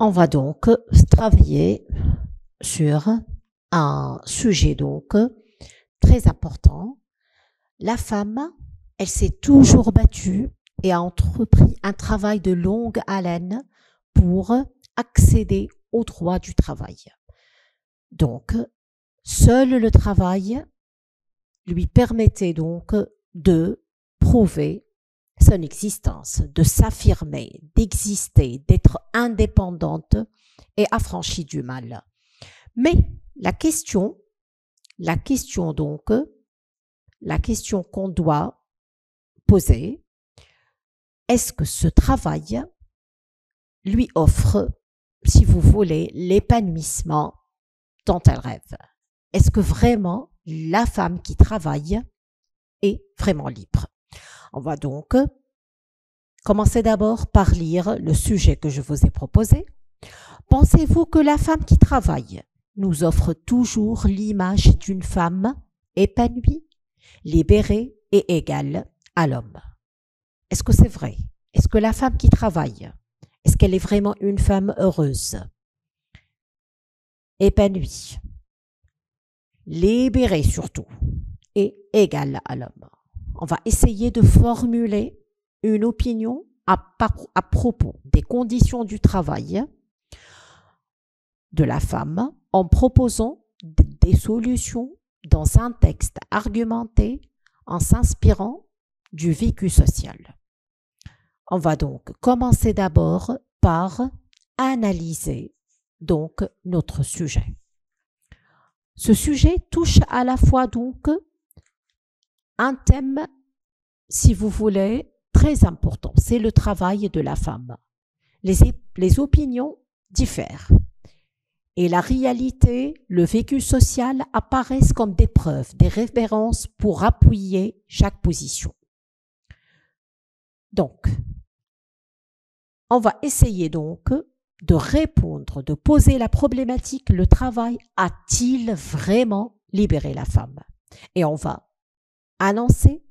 On va donc travailler sur un sujet donc très important. La femme, elle s'est toujours battue et a entrepris un travail de longue haleine pour accéder au droit du travail. Donc, seul le travail lui permettait donc de prouver son existence, de s'affirmer, d'exister, d'être indépendante et affranchie du mal. Mais la question donc, la question qu'on doit poser, est-ce que ce travail lui offre, si vous voulez, l'épanouissement dont elle rêve? Est-ce que vraiment la femme qui travaille est vraiment libre? On va donc commencer d'abord par lire le sujet que je vous ai proposé. Pensez-vous que la femme qui travaille nous offre toujours l'image d'une femme épanouie, libérée et égale à l'homme? Est-ce que c'est vrai? Est-ce que la femme qui travaille, est-ce qu'elle est vraiment une femme heureuse, épanouie, libérée surtout et égale à l'homme? On va essayer de formuler une opinion à propos des conditions du travail de la femme en proposant des solutions dans un texte argumenté en s'inspirant du vécu social. On va donc commencer d'abord par analyser donc notre sujet. Ce sujet touche à la fois donc un thème, si vous voulez, très important, c'est le travail de la femme. Les opinions diffèrent et la réalité, le vécu social apparaissent comme des preuves, des références pour appuyer chaque position. Donc, on va essayer donc de répondre, de poser la problématique, le travail a-t-il vraiment libéré la femme? Et on va annoncer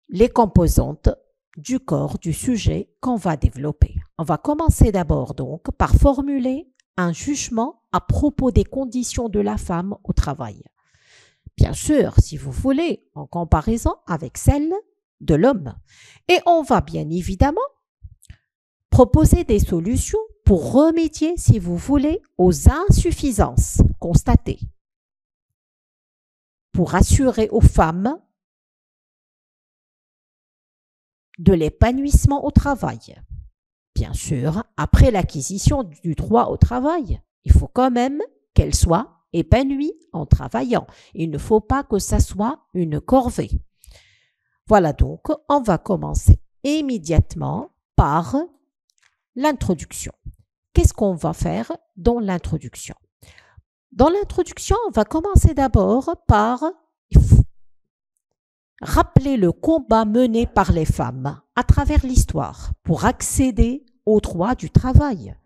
les composantes du corps du sujet qu'on va développer. On va commencer d'abord donc par formuler un jugement à propos des conditions de la femme au travail. Bien sûr, si vous voulez, en comparaison avec celles de l'homme. Et on va bien évidemment proposer des solutions pour remédier, si vous voulez, aux insuffisances constatées, pour assurer aux femmes de l'épanouissement au travail. Bien sûr, après l'acquisition du droit au travail, il faut quand même qu'elles soient épanouies en travaillant. Il ne faut pas que ça soit une corvée. Voilà donc, on va commencer immédiatement par l'introduction. Qu'est-ce qu'on va faire dans l'introduction? Dans l'introduction, on va commencer d'abord par rappeler le combat mené par les femmes à travers l'histoire pour accéder au droit du travail.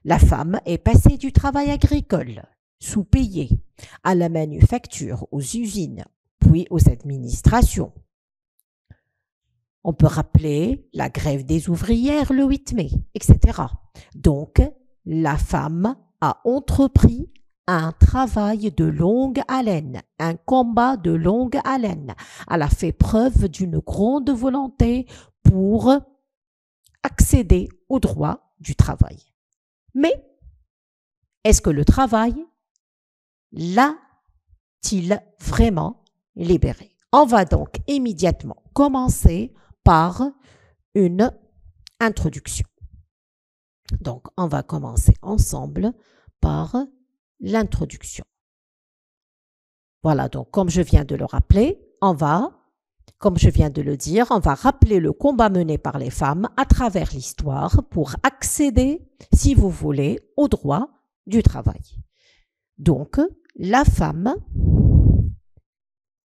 La femme est passée du travail agricole, sous-payé, à la manufacture, aux usines, puis aux administrations. On peut rappeler la grève des ouvrières le 8 mai, etc. Donc, la femme a entrepris un travail de longue haleine, un combat de longue haleine. Elle a fait preuve d'une grande volonté pour accéder au droit du travail. Mais, est-ce que le travail l'a-t-il vraiment libéré? On va donc immédiatement commencer par une introduction. Donc, on va commencer ensemble par l'introduction. Voilà, donc comme je viens de le rappeler, comme je viens de le dire, on va rappeler le combat mené par les femmes à travers l'histoire pour accéder, si vous voulez, au droit du travail. Donc, la femme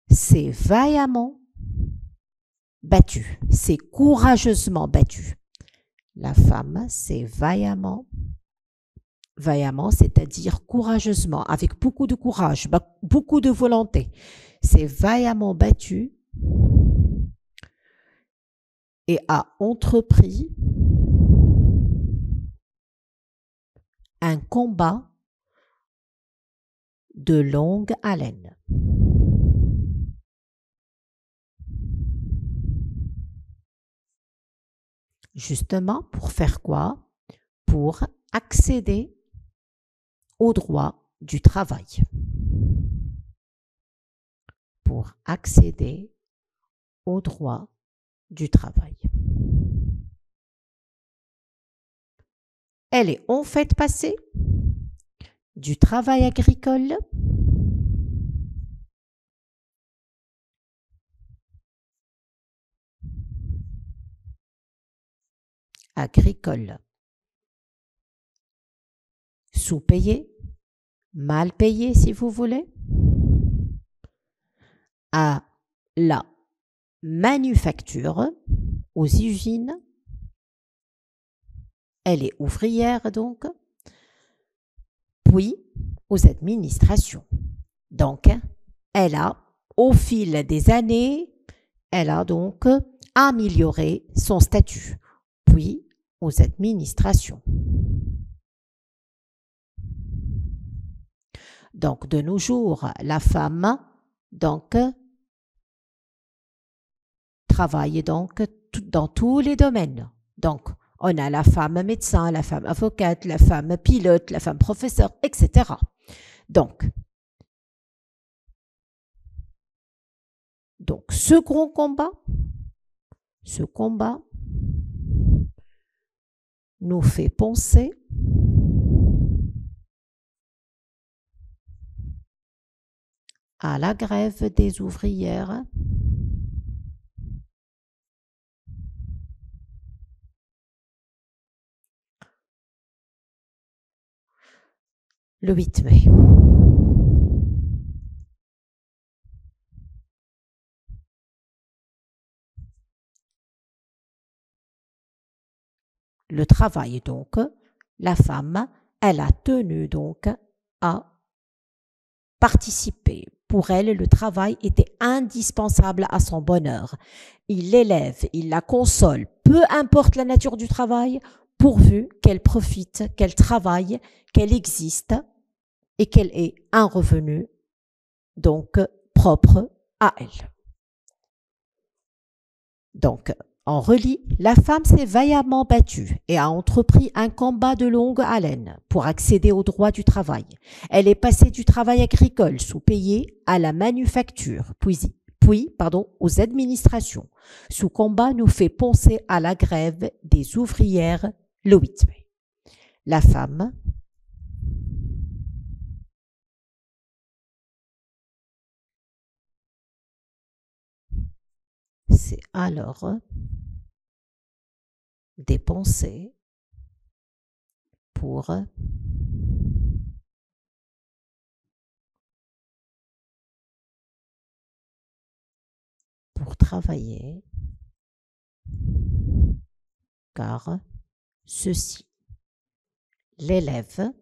s'est vaillamment battue, s'est courageusement battue. La femme s'est vaillamment, c'est-à-dire courageusement, avec beaucoup de courage, beaucoup de volonté, s'est vaillamment battue et a entrepris un combat de longue haleine. Justement, pour faire quoi? Pour accéder au droit du travail. Pour accéder au droit du travail. Elle est en fait passée du travail agricole sous-payé, mal payé si vous voulez, à la manufacture, aux usines. Elle est ouvrière donc, puis aux administrations. Donc, elle a, au fil des années, elle a donc amélioré son statut, puis aux administrations. Donc, de nos jours, la femme donc travaille donc dans tous les domaines. Donc, on a la femme médecin, la femme avocate, la femme pilote, la femme professeur, etc. Donc, ce grand combat, nous fait penser à la grève des ouvrières le 8 mai. Le travail donc, la femme, elle a tenu donc à participer. Pour elle, le travail était indispensable à son bonheur. Il l'élève, il la console, peu importe la nature du travail, pourvu qu'elle profite, qu'elle travaille, qu'elle existe et qu'elle ait un revenu donc propre à elle. Donc, on relit, la femme s'est vaillamment battue et a entrepris un combat de longue haleine pour accéder au droit du travail. Elle est passée du travail agricole sous-payé à la manufacture, puis aux administrations. Ce combat nous fait penser à la grève des ouvrières le 8 mai. La femme s'est alors dépensée pour travailler, car ceci l'élève,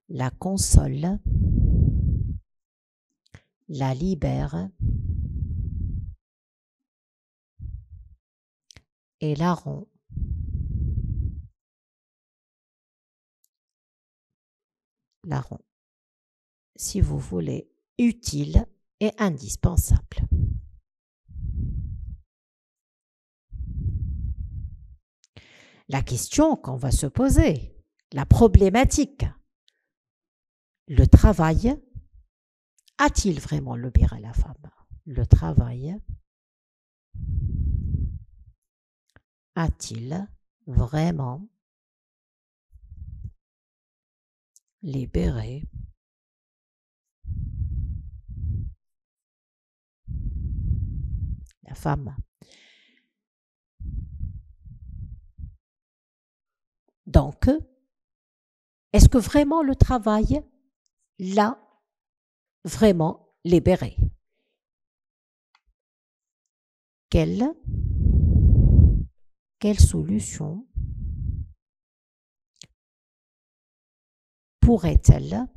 la console, la libère et la rend si vous voulez, utile et indispensable. La question qu'on va se poser, la problématique, le travail a-t-il vraiment libéré la femme? Le travail a-t-il vraiment libéré la femme? Donc, est-ce que vraiment le travail l'a vraiment libéré? Quelle solution pourrait-elle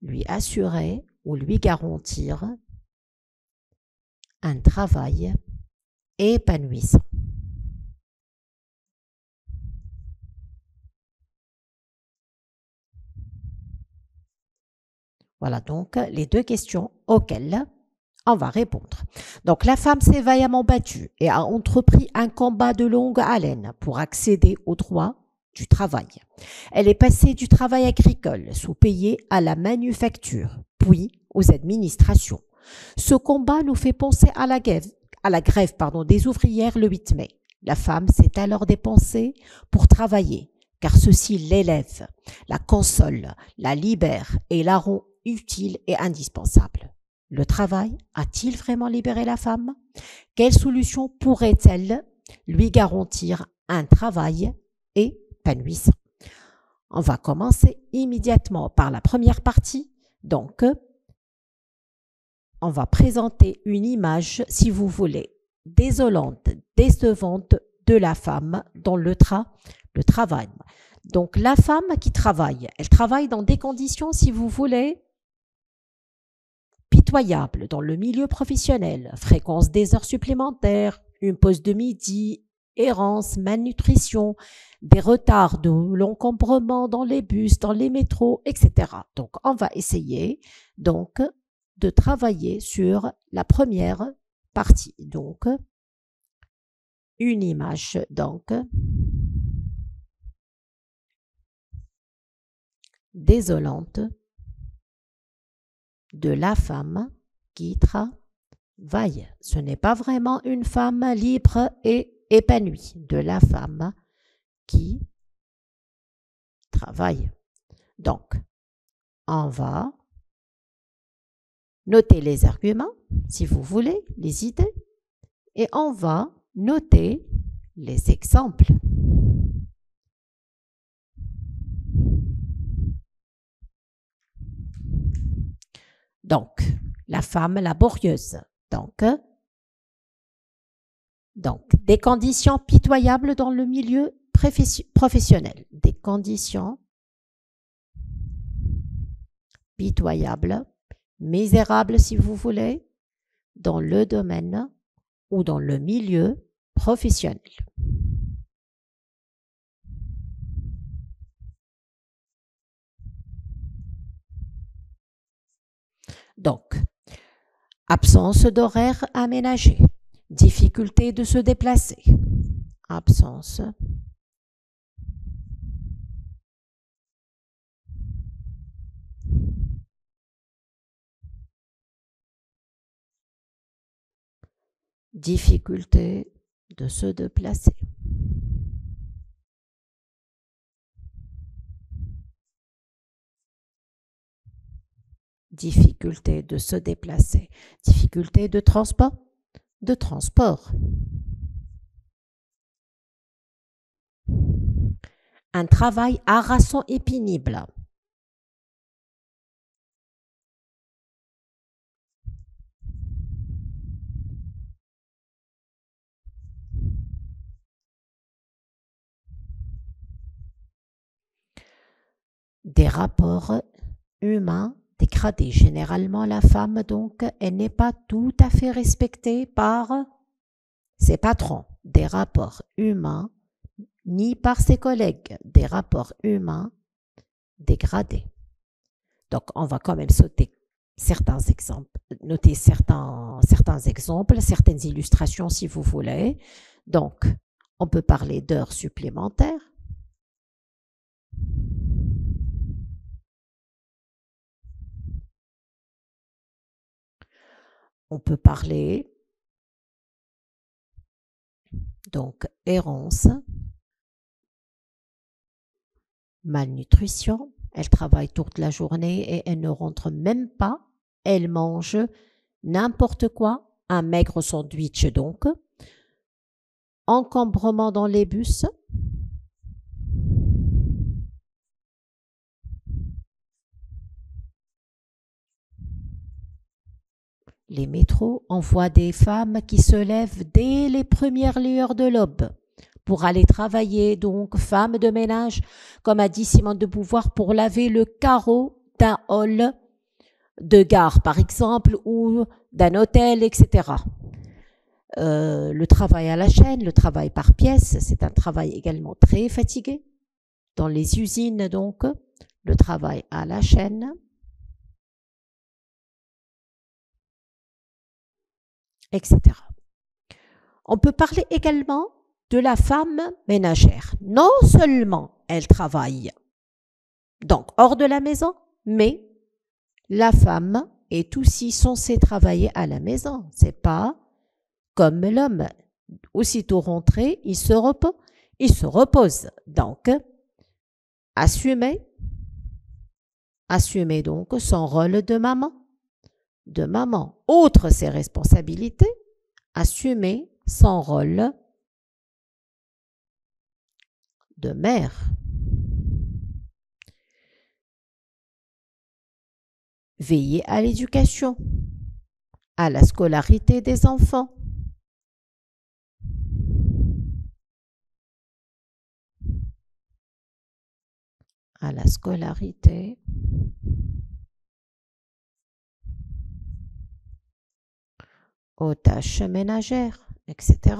lui assurer ou lui garantir un travail épanouissant. Voilà donc les deux questions auxquelles on va répondre. Donc la femme s'est vaillamment battue et a entrepris un combat de longue haleine pour accéder au droit du travail. Elle est passée du travail agricole sous-payé à la manufacture, puis aux administrations. Ce combat nous fait penser à la grève des ouvrières le 8 mai. La femme s'est alors dépensée pour travailler, car ceci l'élève, la console, la libère et la rend utile et indispensable. Le travail a-t-il vraiment libéré la femme? Quelle solution pourrait-elle lui garantir un travail épanouissant? On va commencer immédiatement par la première partie. Donc, on va présenter une image, si vous voulez, désolante, décevante de la femme dans le travail. Donc, la femme qui travaille, elle travaille dans des conditions, si vous voulez, pitoyables dans le milieu professionnel, fréquence des heures supplémentaires, une pause de midi, errance, malnutrition, des retards de l'encombrement dans les bus, dans les métros, etc. Donc, on va essayer donc de travailler sur la première partie. Donc, une image donc désolante de la femme qui travaille. Ce n'est pas vraiment une femme libre et épanouie, de la femme qui travaille. Donc, on va noter les arguments, si vous voulez, les idées, et on va noter les exemples. Donc, la femme laborieuse. Donc, des conditions pitoyables dans le milieu professionnel. Des conditions pitoyables, misérables si vous voulez, dans le domaine ou dans le milieu professionnel. Donc, absence d'horaire aménagé, difficulté de se déplacer, absence difficulté de se déplacer. Difficulté de se déplacer. Difficulté de transport. Un travail harassant et pénible. Des rapports humains dégradés. Généralement, la femme, donc, elle n'est pas tout à fait respectée par ses patrons. Des rapports humains, ni par ses collègues. Des rapports humains dégradés. Donc, on va quand même noter certains exemples, certaines illustrations si vous voulez. Donc, on peut parler d'heures supplémentaires. On peut parler donc errance, malnutrition. Elle travaille toute la journée et elle ne rentre même pas. Elle mange n'importe quoi, un maigre sandwich donc. Encombrement dans les bus. Les métros, on voit des femmes qui se lèvent dès les premières lueurs de l'aube pour aller travailler, donc femmes de ménage, comme a dit Simone de Beauvoir, pour laver le carreau d'un hall de gare, par exemple, ou d'un hôtel, etc. le travail à la chaîne, le travail par pièce, c'est un travail également très fatigué. Dans les usines, donc, le travail à la chaîne, etc. On peut parler également de la femme ménagère. Non seulement elle travaille, donc hors de la maison, mais la femme est aussi censée travailler à la maison. C'est pas comme l'homme. Aussitôt rentré, il se repose. Donc, assumer donc son rôle de maman. Outre ses responsabilités, assumer son rôle de mère. Veiller à l'éducation, à la scolarité des enfants. À la scolarité aux tâches ménagères, etc.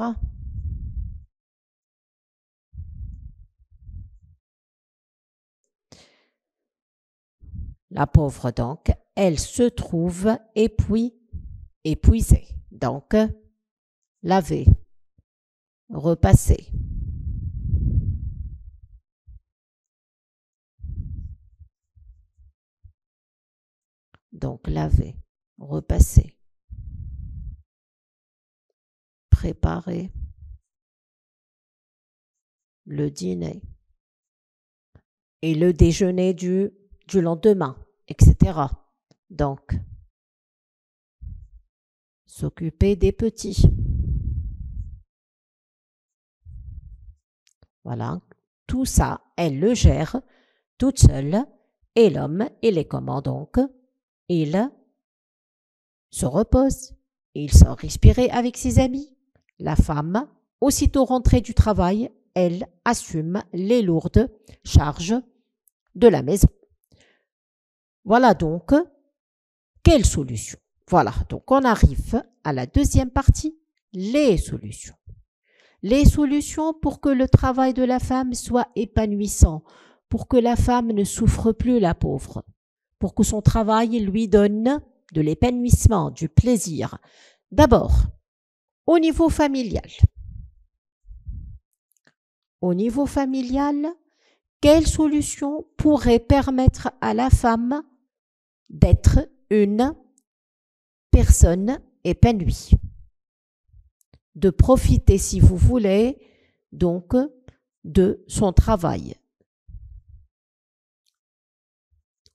La pauvre, donc, elle se trouve épuisée. Donc, laver, repasser. Donc, laver, repasser. Préparer le dîner et le déjeuner du lendemain, etc. Donc, s'occuper des petits. Voilà, tout ça, elle le gère toute seule et l'homme, il est comment donc? Il se repose, il sort respirer avec ses amis. La femme, aussitôt rentrée du travail, elle assume les lourdes charges de la maison. Voilà donc quelle solution. Voilà, donc on arrive à la deuxième partie, les solutions. Les solutions pour que le travail de la femme soit épanouissant, pour que la femme ne souffre plus, la pauvre, pour que son travail lui donne de l'épanouissement, du plaisir. D'abord, au niveau familial. Au niveau familial, quelle solution pourrait permettre à la femme d'être une personne épanouie? De profiter, si vous voulez, donc, de son travail.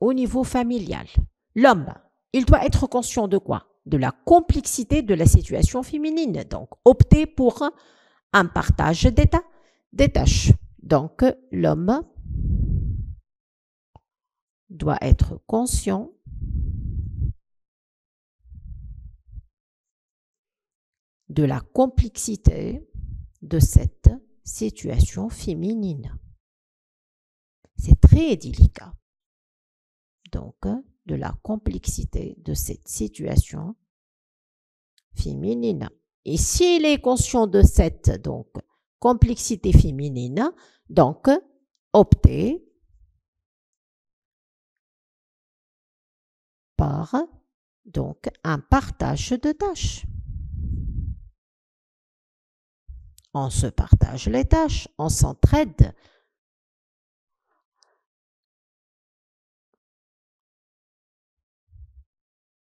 Au niveau familial, l'homme, il doit être conscient de quoi? De la complexité de la situation féminine. Donc, opter pour un partage des tâches. Donc, l'homme doit être conscient de la complexité de cette situation féminine. C'est très délicat. Donc, de la complexité de cette situation féminine. Et s'il est conscient de cette donc complexité féminine, donc opter par donc un partage de tâches. On se partage les tâches, on s'entraide.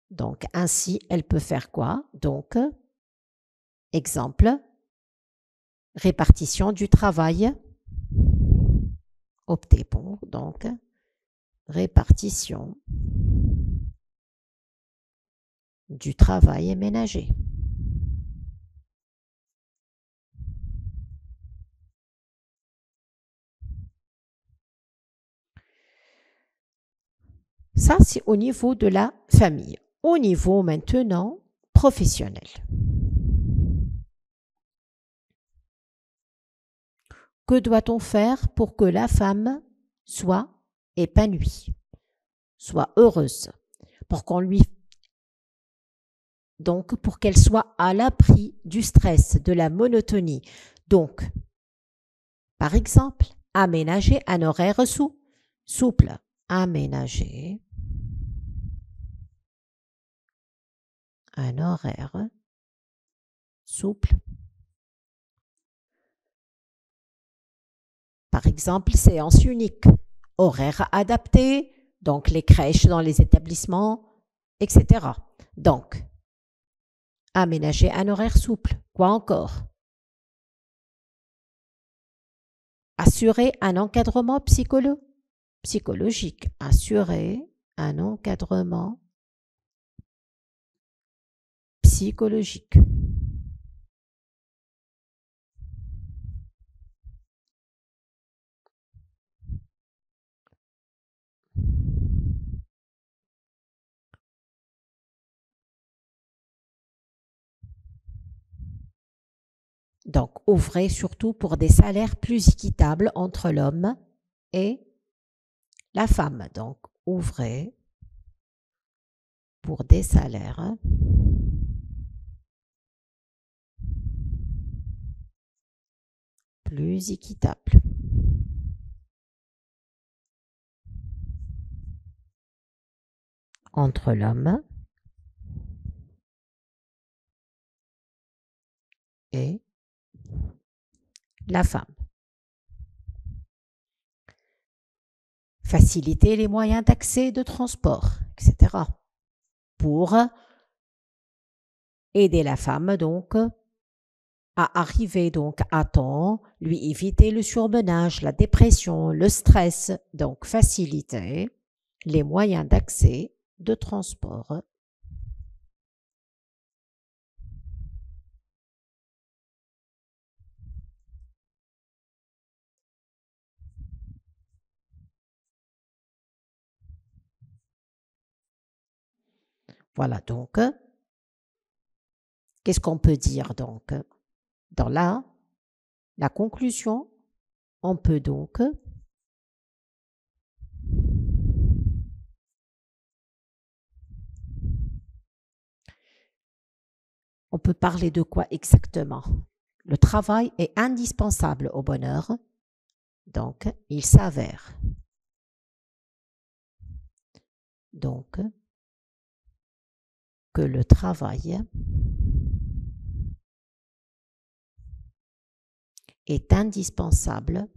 Donc ainsi, elle peut faire quoi? Donc, exemple, répartition du travail. Opter pour, donc, répartition du travail ménager. Ça, c'est au niveau de la famille. Au niveau maintenant professionnel. Que doit-on faire pour que la femme soit épanouie, soit heureuse, pour qu'on lui donc pour qu'elle soit à l'abri du stress, de la monotonie. Donc, par exemple, aménager un horaire souple. Aménager un horaire souple. Par exemple, séance unique, horaire adapté, donc les crèches dans les établissements, etc. Donc, aménager un horaire souple. Quoi encore? Assurer un encadrement psychologique. Assurer un encadrement psychologique. Donc, ouvrez surtout pour des salaires plus équitables entre l'homme et la femme. Donc, ouvrez pour des salaires plus équitables entre l'homme et la femme. Faciliter les moyens d'accès de transport, etc. pour aider la femme donc à arriver donc à temps, lui éviter le surmenage, la dépression, le stress, donc faciliter les moyens d'accès de transport. Voilà donc, qu'est-ce qu'on peut dire donc? Dans la conclusion, on peut donc parler de quoi exactement? Le travail est indispensable au bonheur, donc il s'avère donc que le travail est indispensable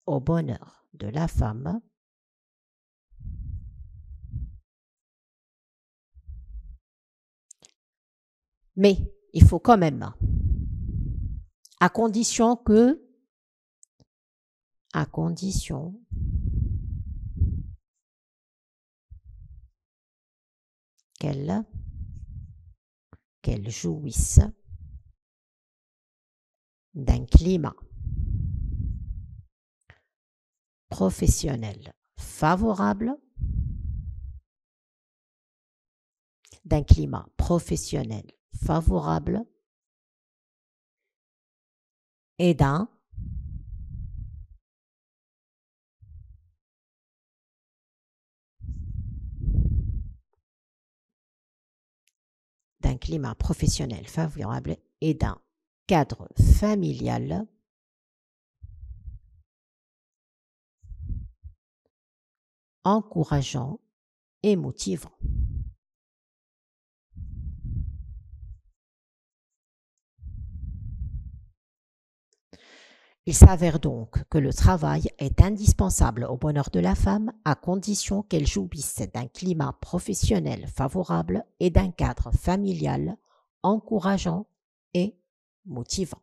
au bonheur de la femme mais il faut quand même, à condition qu'elle jouisse d'un climat professionnel favorable, et d'un climat professionnel favorable et d'un cadre familial encourageant et motivant. Il s'avère donc que le travail est indispensable au bonheur de la femme à condition qu'elle jouisse d'un climat professionnel favorable et d'un cadre familial encourageant et motivant.